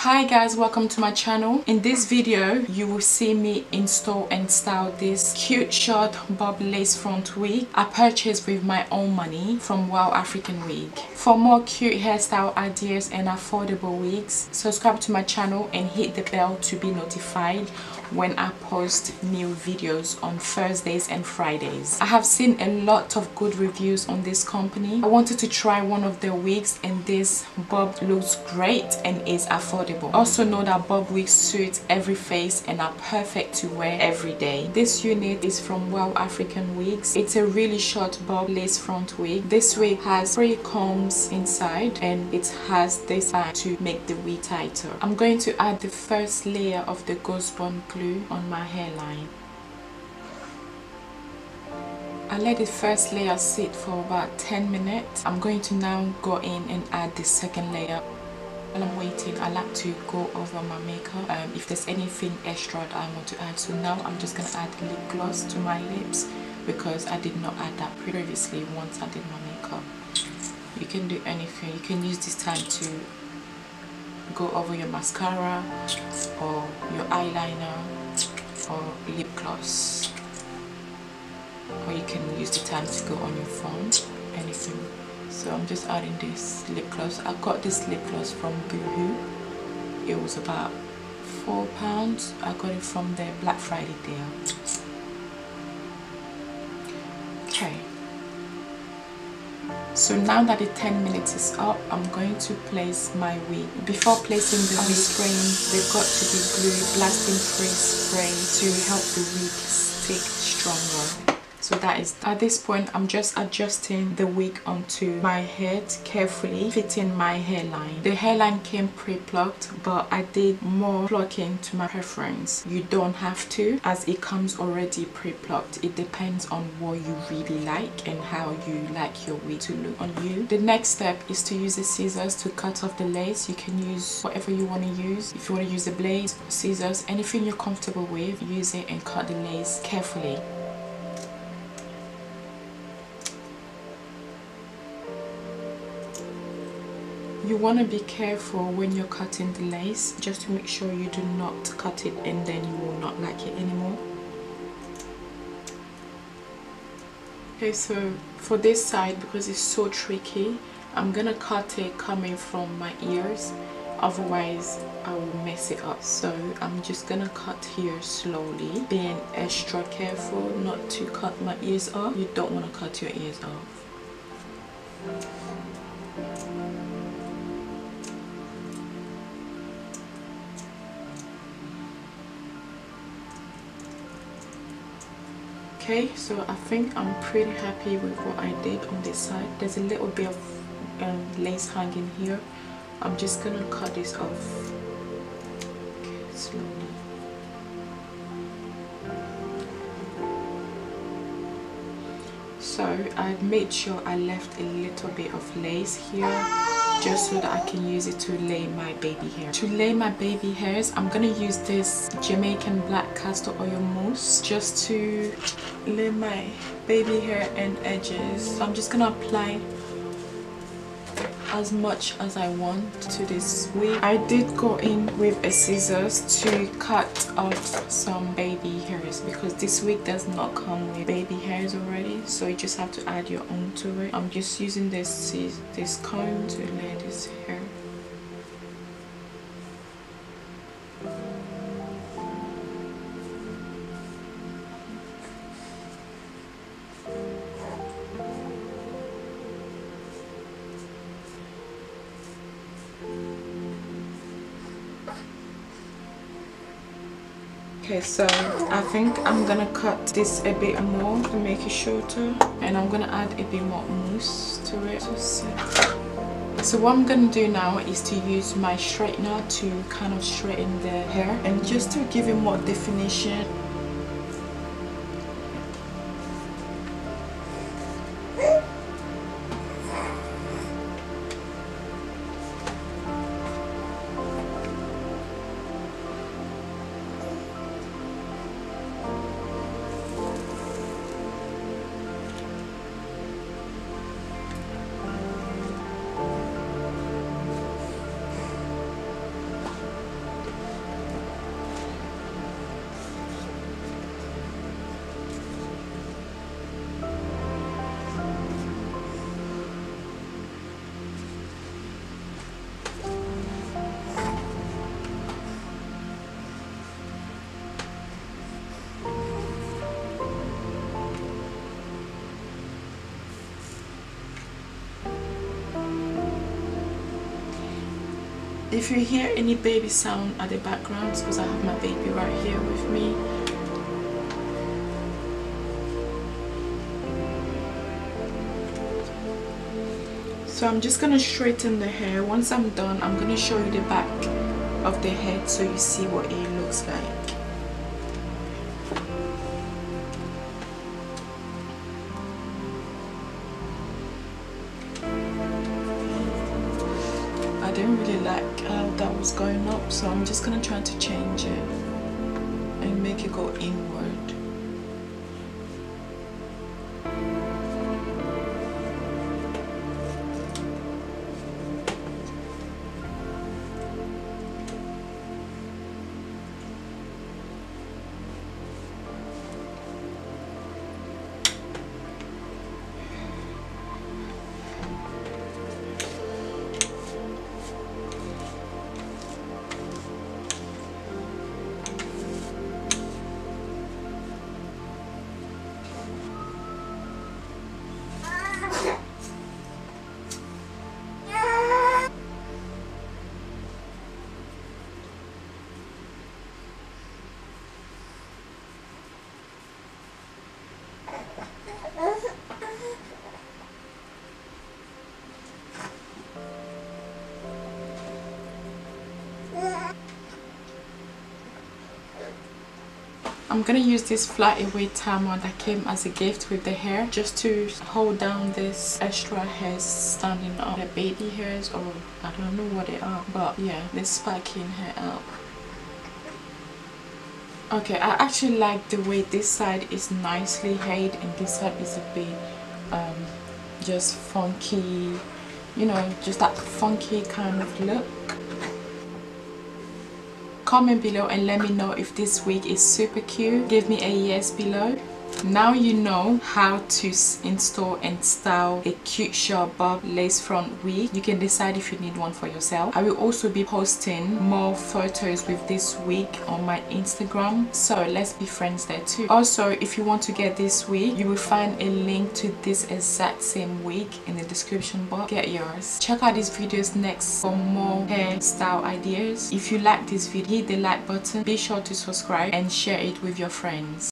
Hi guys, welcome to my channel. In this video you will see me install and style this cute short bob lace front wig I purchased with my own money from WowAfrican Wig. For more cute hairstyle ideas and affordable wigs, subscribe to my channel and hit the bell to be notified when I post new videos on Thursdays and Fridays. I have seen a lot of good reviews on this company. I wanted to try one of their wigs and this bob looks great and is affordable. Also know that bob wigs suit every face and are perfect to wear every day. This unit is from WowAfrican Wigs. It's a really short bob lace front wig. This wig has 3 combs inside and it has this band to make the wig tighter. I'm going to add the first layer of the ghost bond glue on my hairline. I let the first layer sit for about 10 minutes. I'm going to now go in and add the second layer. While I'm waiting, I like to go over my makeup if there's anything extra that I want to add. So now I'm just gonna add lip gloss to my lips because I did not add that previously once I did my makeup. You can do anything. You can use this time to go over your mascara or your eyeliner or lip gloss, or you can use the time to go on your phone, anything. So I'm just adding this lip gloss. I got this lip gloss from Boohoo. It was about £4. I got it from their Black Friday deal. Okay, so now that the 10 minutes is up, I'm going to place my wig. Before placing the wig, spraying, they've got to be glued, blasting free spray to help the wig stick stronger. So that is, at this point I'm just adjusting the wig onto my head carefully, fitting my hairline. The hairline came pre-plucked, but I did more plucking to my preference. You don't have to, as it comes already pre-plucked. It depends on what you really like and how you like your wig to look on you. The next step is to use the scissors to cut off the lace. You can use whatever you want to use. If you want to use a blade, scissors, anything you're comfortable with, use it and cut the lace carefully. You want to be careful when you're cutting the lace, just to make sure you do not cut it and then you will not like it anymore. Okay, so for this side, because it's so tricky, I'm gonna cut it coming from my ears, otherwise I will mess it up. So I'm just gonna cut here slowly, being extra careful not to cut my ears off. You don't want to cut your ears off. Okay, so I think I'm pretty happy with what I did on this side. There's a little bit of lace hanging here. I'm just gonna cut this off. Okay, slowly. So I made sure I left a little bit of lace here, just so that I can use it to lay my baby hair. To lay my baby hairs, I'm gonna use this Jamaican black castor oil mousse just to lay my baby hair and edges. So I'm just gonna apply as much as I want to this wig. I did go in with a scissors to cut off some baby hairs because this wig does not come with baby hairs already, so you just have to add your own to it. I'm just using this comb to lay this hair. Okay, so I think I'm gonna cut this a bit more to make it shorter, and I'm gonna add a bit more mousse to it. So what I'm gonna do now is to use my straightener to kind of straighten the hair and just to give it more definition. If you hear any baby sound at the background, it's because I have my baby right here with me. So I'm just gonna straighten the hair. Once I'm done, I'm gonna show you the back of the head so you see what it looks like. I didn't really like how that was going up, so I'm just gonna try to change it and make it go inward. I'm gonna use this flat away timer that came as a gift with the hair, just to hold down this extra hairs standing up, the baby hairs, or I don't know what they are, but yeah, they're spiking hair out. Okay, I actually like the way this side is nicely haired and this side is a bit just funky, you know, just that funky kind of look. Comment below and let me know if this wig is super cute. Give me a yes below. Now you know how to install and style a cute short bob lace front wig. You can decide if you need one for yourself. I will also be posting more photos with this wig on my Instagram, so let's be friends there too. Also, if you want to get this wig, you will find a link to this exact same wig in the description box. Get yours. Check out these videos next for more hairstyle ideas. If you like this video, hit the like button, be sure to subscribe and share it with your friends.